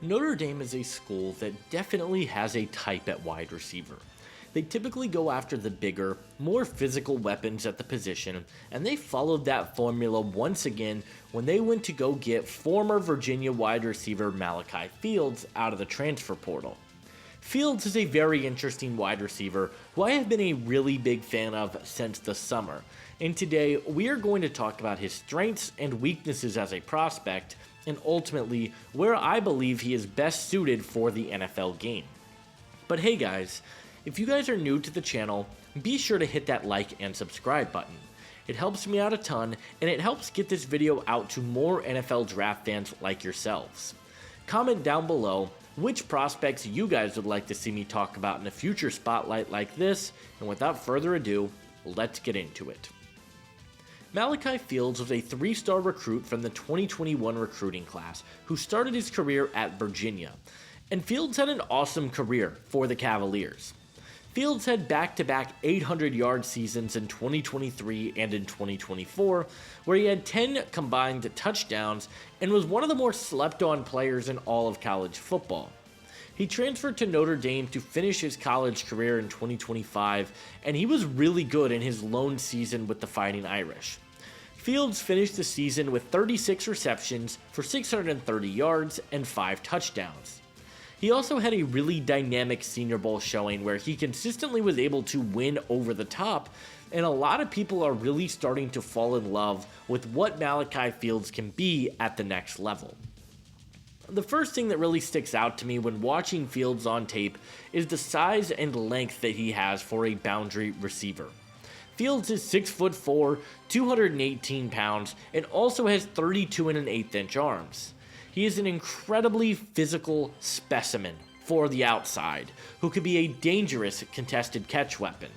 Notre Dame is a school that definitely has a type at wide receiver. They typically go after the bigger, more physical weapons at the position, and they followed that formula once again when they went to go get former Virginia wide receiver Malachi Fields out of the transfer portal. Fields is a very interesting wide receiver who I have been a really big fan of since the summer, and today we are going to talk about his strengths and weaknesses as a prospect, and ultimately where I believe he is best suited for the NFL game. But hey guys, if you guys are new to the channel, be sure to hit that like and subscribe button. It helps me out a ton, and it helps get this video out to more NFL draft fans like yourselves. Comment down below which prospects you guys would like to see me talk about in a future spotlight like this, and without further ado, let's get into it. Malachi Fields was a 3-star recruit from the 2021 recruiting class who started his career at Virginia, and Fields had an awesome career for the Cavaliers. Fields had back-to-back 800-yard seasons in 2023 and in 2024, where he had 10 combined touchdowns and was one of the more slept-on players in all of college football. He transferred to Notre Dame to finish his college career in 2025, and he was really good in his lone season with the Fighting Irish. Fields finished the season with 36 receptions for 630 yards and 5 touchdowns. He also had a really dynamic Senior Bowl showing where he consistently was able to win over the top, and a lot of people are really starting to fall in love with what Malachi Fields can be at the next level. The first thing that really sticks out to me when watching Fields on tape is the size and length that he has for a boundary receiver. Fields is 6'4", 218 pounds, and also has 32 1/8 inch arms. He is an incredibly physical specimen for the outside, who could be a dangerous contested catch weapon.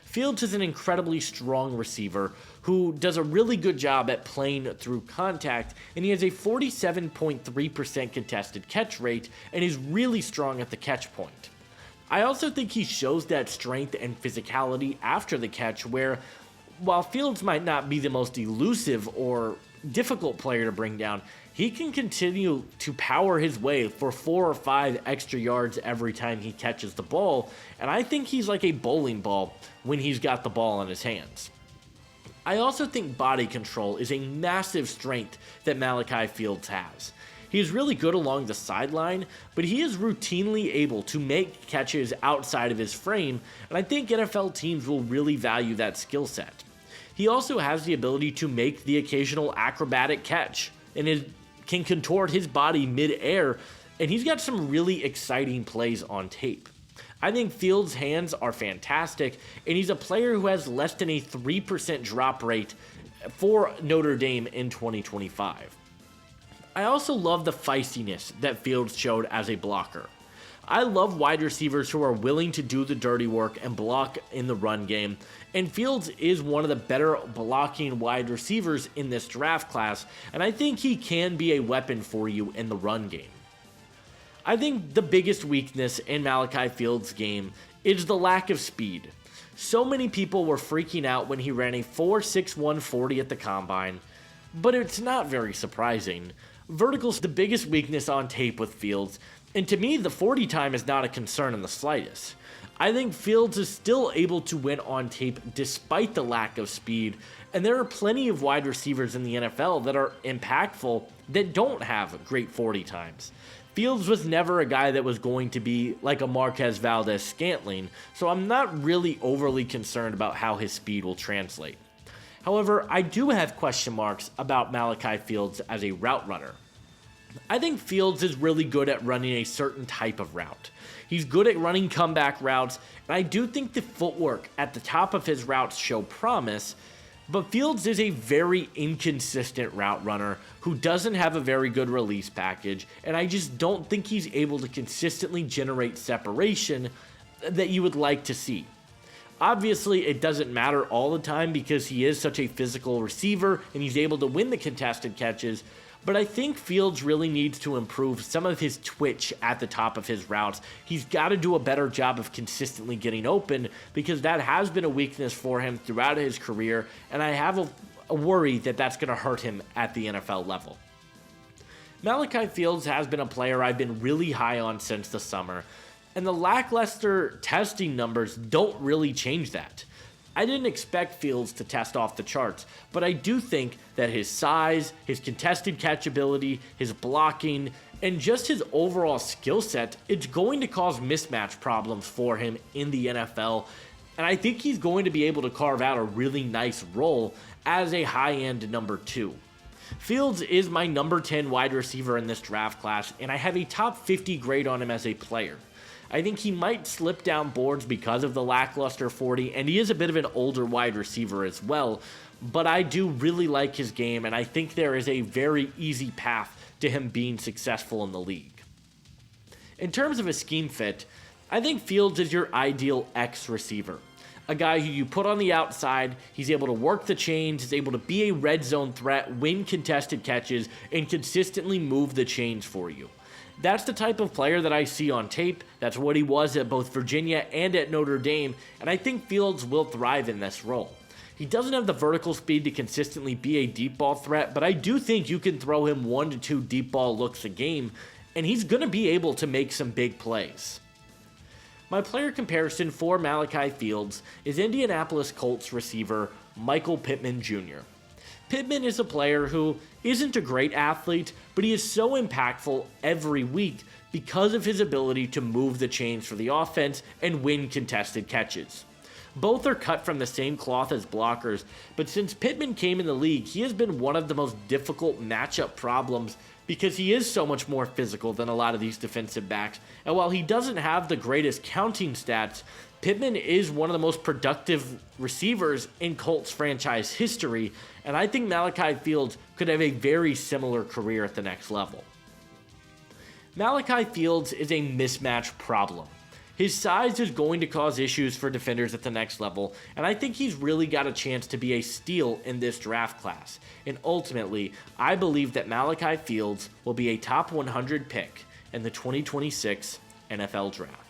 Fields is an incredibly strong receiver who does a really good job at playing through contact, and he has a 47.3% contested catch rate and is really strong at the catch point. I also think he shows that strength and physicality after the catch where, while Fields might not be the most elusive or difficult player to bring down, he can continue to power his way for 4 or 5 extra yards every time he catches the ball, and I think he's like a bowling ball when he's got the ball in his hands. I also think body control is a massive strength that Malachi Fields has. He is really good along the sideline, but he is routinely able to make catches outside of his frame, and I think NFL teams will really value that skill set. He also has the ability to make the occasional acrobatic catch, and can contort his body mid-air, and he's got some really exciting plays on tape. I think Fields' hands are fantastic, and he's a player who has less than a 3% drop rate for Notre Dame in 2025. I also love the feistiness that Fields showed as a blocker. I love wide receivers who are willing to do the dirty work and block in the run game, and Fields is one of the better blocking wide receivers in this draft class, and I think he can be a weapon for you in the run game. I think the biggest weakness in Malachi Fields' game is the lack of speed. So many people were freaking out when he ran a 4.61 40 at the combine, but it's not very surprising. Vertical's the biggest weakness on tape with Fields, and to me, the 40 time is not a concern in the slightest. I think Fields is still able to win on tape despite the lack of speed, and there are plenty of wide receivers in the NFL that are impactful that don't have great 40 times. Fields was never a guy that was going to be like a Marquez Valdes-Scantling, so I'm not really overly concerned about how his speed will translate. However, I do have question marks about Malachi Fields as a route runner. I think Fields is really good at running a certain type of route. He's good at running comeback routes, and I do think the footwork at the top of his routes show promise, but Fields is a very inconsistent route runner who doesn't have a very good release package, and I just don't think he's able to consistently generate separation that you would like to see. Obviously, it doesn't matter all the time because he is such a physical receiver and he's able to win the contested catches, but I think Fields really needs to improve some of his twitch at the top of his routes. He's got to do a better job of consistently getting open because that has been a weakness for him throughout his career, and I have a worry that that's going to hurt him at the NFL level. Malachi Fields has been a player I've been really high on since the summer, and the lackluster testing numbers don't really change that. I didn't expect Fields to test off the charts, but I do think that his size, his contested catchability, his blocking, and just his overall skill set, it's going to cause mismatch problems for him in the NFL, and I think he's going to be able to carve out a really nice role as a high-end number 2. Fields is my number 10 wide receiver in this draft class, and I have a top 50 grade on him as a player. I think he might slip down boards because of the lackluster 40, and he is a bit of an older wide receiver as well, but I do really like his game, and I think there is a very easy path to him being successful in the league. In terms of a scheme fit, I think Fields is your ideal X receiver. A guy who you put on the outside, he's able to work the chains, he's able to be a red zone threat, win contested catches, and consistently move the chains for you. That's the type of player that I see on tape. That's what he was at both Virginia and at Notre Dame, and I think Fields will thrive in this role. He doesn't have the vertical speed to consistently be a deep ball threat, but I do think you can throw him 1 to 2 deep ball looks a game, and he's going to be able to make some big plays. My player comparison for Malachi Fields is Indianapolis Colts receiver Michael Pittman Jr. Pittman is a player who isn't a great athlete, but he is so impactful every week because of his ability to move the chains for the offense and win contested catches. Both are cut from the same cloth as blockers, but since Pittman came in the league, he has been one of the most difficult matchup problems because he is so much more physical than a lot of these defensive backs, and while he doesn't have the greatest counting stats, Pittman is one of the most productive receivers in Colts franchise history, and I think Malachi Fields could have a very similar career at the next level. Malachi Fields is a mismatch problem. His size is going to cause issues for defenders at the next level, and I think he's really got a chance to be a steal in this draft class. And ultimately, I believe that Malachi Fields will be a top 100 pick in the 2026 NFL Draft.